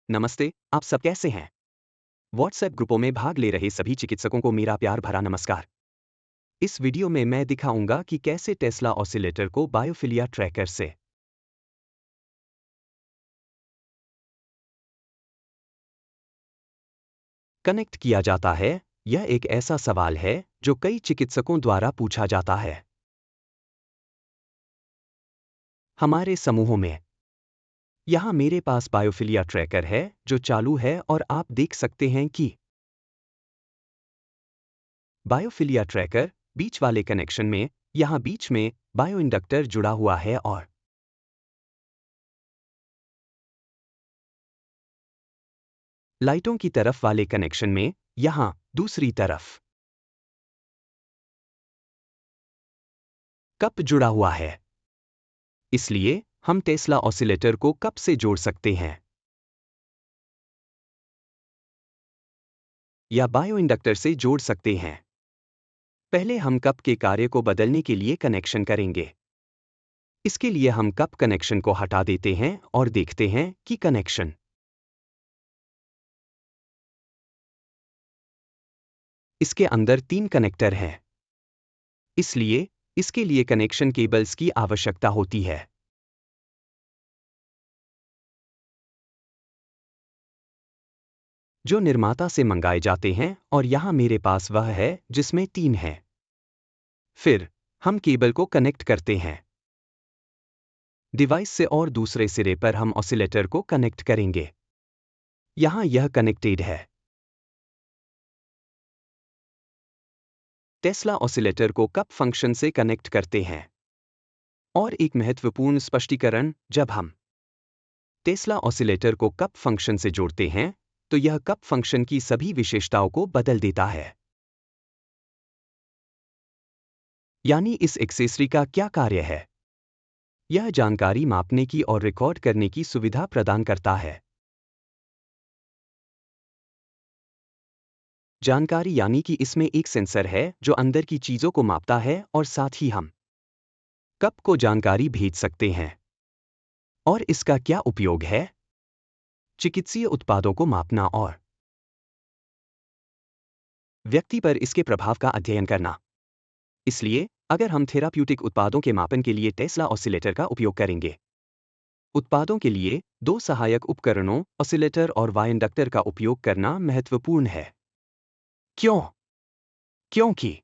नमस्ते, आप सब कैसे हैं? व्हाट्सएप ग्रुपों में भाग ले रहे सभी चिकित्सकों को मेरा प्यार भरा नमस्कार। इस वीडियो में मैं दिखाऊंगा कि कैसे टेस्ला ऑसिलेटर को बायोफिलिया ट्रैकर से कनेक्ट किया जाता है। यह एक ऐसा सवाल है जो कई चिकित्सकों द्वारा पूछा जाता है हमारे समूहों में। यहाँ मेरे पास बायोफिलिया ट्रैकर है जो चालू है और आप देख सकते हैं कि बायोफिलिया ट्रैकर बीच वाले कनेक्शन में यहाँ बीच में बायोइंडक्टर जुड़ा हुआ है और लाइटों की तरफ वाले कनेक्शन में यहाँ दूसरी तरफ कप जुड़ा हुआ है। इसलिए हम टेस्ला ऑसिलेटर को कप से जोड़ सकते हैं या बायोइंडक्टर से जोड़ सकते हैं। पहले हम कप के कार्य को बदलने के लिए कनेक्शन करेंगे। इसके लिए हम कप कनेक्शन को हटा देते हैं और देखते हैं कि कनेक्शन इसके अंदर 3 कनेक्टर हैं। इसलिए इसके लिए कनेक्शन केबल्स की आवश्यकता होती है। जो निर्माता से मंगाए जाते हैं और यहाँ मेरे पास वह है जिसमें 3 है। फिर हम केबल को कनेक्ट करते हैं डिवाइस से और दूसरे सिरे पर हम ऑसिलेटर को कनेक्ट करेंगे। यहाँ यह कनेक्टेड है। टेस्ला ऑसिलेटर को कप फंक्शन से कनेक्ट करते हैं। और एक महत्वपूर्ण स्पष्टीकरण, जब हम टेस्ला ऑसिलेटर को कप फंक्शन से जोड़ते हैं तो यह कप फंक्शन की सभी विशेषताओं को बदल देता है। यानी इस एक्सेसरी का क्या कार्य है? यह जानकारी मापने की और रिकॉर्ड करने की सुविधा प्रदान करता है। जानकारी यानी कि इसमें एक सेंसर है जो अंदर की चीजों को मापता है और साथ ही हम कप को जानकारी भेज सकते हैं। और इसका क्या उपयोग है? चिकित्सीय उत्पादों को मापना और व्यक्ति पर इसके प्रभाव का अध्ययन करना। इसलिए अगर हम थेराप्यूटिक उत्पादों के मापन के लिए टेस्ला ऑसिलेटर का उपयोग करेंगे, उत्पादों के लिए 2 सहायक उपकरणों ऑसिलेटर और वाइंडक्टर का उपयोग करना महत्वपूर्ण है। क्यों? क्योंकि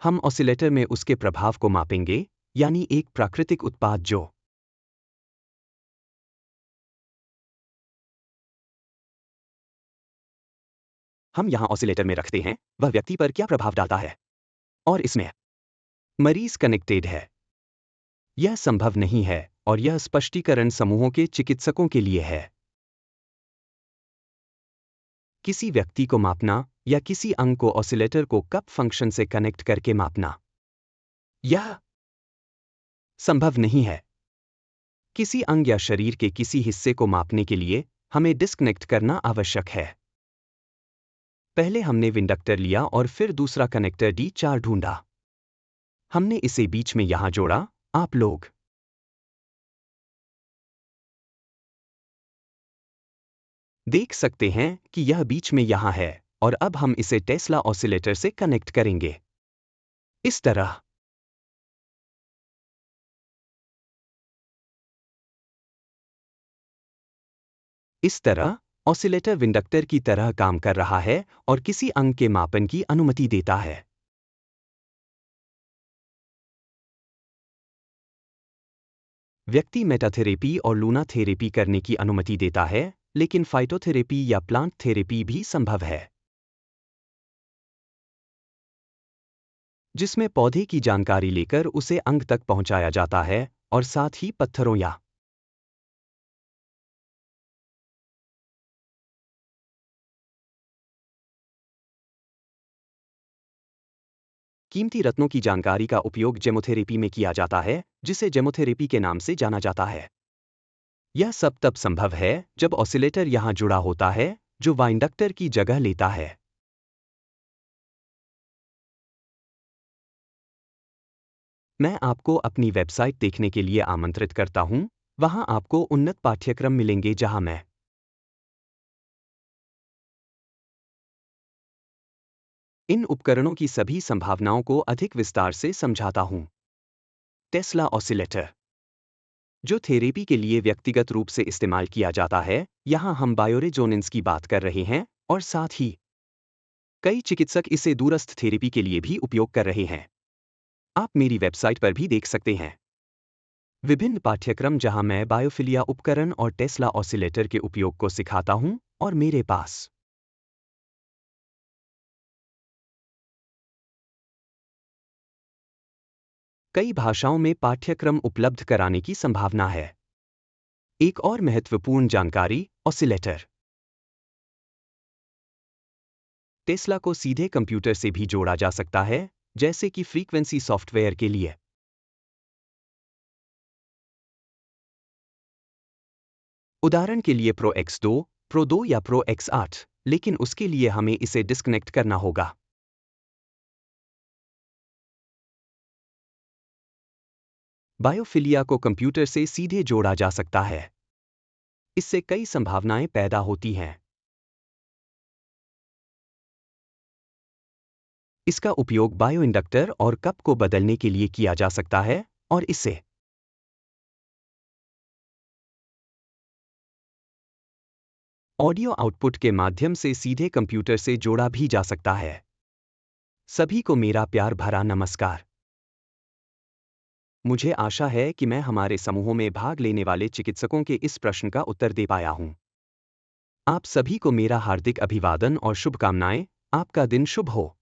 हम ऑसिलेटर में उसके प्रभाव को मापेंगे, यानी एक प्राकृतिक उत्पाद जो हम यहां ऑसिलेटर में रखते हैं वह व्यक्ति पर क्या प्रभाव डालता है। और इसमें मरीज कनेक्टेड है। यह संभव नहीं है और यह स्पष्टीकरण समूहों के चिकित्सकों के लिए है। किसी व्यक्ति को मापना या किसी अंग को ऑसिलेटर को कप फंक्शन से कनेक्ट करके मापना, यह संभव नहीं है। किसी अंग या शरीर के किसी हिस्से को मापने के लिए हमें डिस्कनेक्ट करना आवश्यक है। पहले हमने विंडक्टर लिया और फिर दूसरा कनेक्टर D4 ढूंढा। हमने इसे बीच में यहां जोड़ा। आप लोग देख सकते हैं कि यह बीच में यहां है और अब हम इसे टेस्ला ऑसिलेटर से कनेक्ट करेंगे। इस तरह ऑसिलेटर विंडक्टर की तरह काम कर रहा है और किसी अंग के मापन की अनुमति देता है। व्यक्ति मेटाथेरेपी और लूना थेरेपी करने की अनुमति देता है, लेकिन फाइटोथेरेपी या प्लांट थेरेपी भी संभव है, जिसमें पौधे की जानकारी लेकर उसे अंग तक पहुंचाया जाता है और साथ ही पत्थरों या कीमती रत्नों की जानकारी का उपयोग जेमोथेरेपी में किया जाता है, जिसे जेमोथेरेपी के नाम से जाना जाता है। यह सब तब संभव है जब ऑसिलेटर यहां जुड़ा होता है, जो वाइंडक्टर की जगह लेता है। मैं आपको अपनी वेबसाइट देखने के लिए आमंत्रित करता हूं। वहां आपको उन्नत पाठ्यक्रम मिलेंगे जहां मैं इन उपकरणों की सभी संभावनाओं को अधिक विस्तार से समझाता हूं। टेस्ला ऑसिलेटर, जो थेरेपी के लिए व्यक्तिगत रूप से इस्तेमाल किया जाता है, यहां हम बायोरेजोनेंस की बात कर रहे हैं, और साथ ही कई चिकित्सक इसे दूरस्थ थेरेपी के लिए भी उपयोग कर रहे हैं। आप मेरी वेबसाइट पर भी देख सकते हैं विभिन्न पाठ्यक्रम जहां मैं बायोफिलिया उपकरण और टेस्ला ऑसिलेटर के उपयोग को सिखाता हूं, और मेरे पास कई भाषाओं में पाठ्यक्रम उपलब्ध कराने की संभावना है। एक और महत्वपूर्ण जानकारी, ऑसिलेटर टेस्ला को सीधे कंप्यूटर से भी जोड़ा जा सकता है, जैसे कि फ्रीक्वेंसी सॉफ्टवेयर के लिए। उदाहरण के लिए प्रो X2, प्रो 2 या प्रो X8, लेकिन उसके लिए हमें इसे डिस्कनेक्ट करना होगा। बायोफिलिया को कंप्यूटर से सीधे जोड़ा जा सकता है। इससे कई संभावनाएं पैदा होती हैं। इसका उपयोग बायोइंडक्टर और कप को बदलने के लिए किया जा सकता है, और इसे ऑडियो आउटपुट के माध्यम से सीधे कंप्यूटर से जोड़ा भी जा सकता है। सभी को मेरा प्यार भरा नमस्कार। मुझे आशा है कि मैं हमारे समूहों में भाग लेने वाले चिकित्सकों के इस प्रश्न का उत्तर दे पाया हूं। आप सभी को मेरा हार्दिक अभिवादन और शुभकामनाएं। आपका दिन शुभ हो।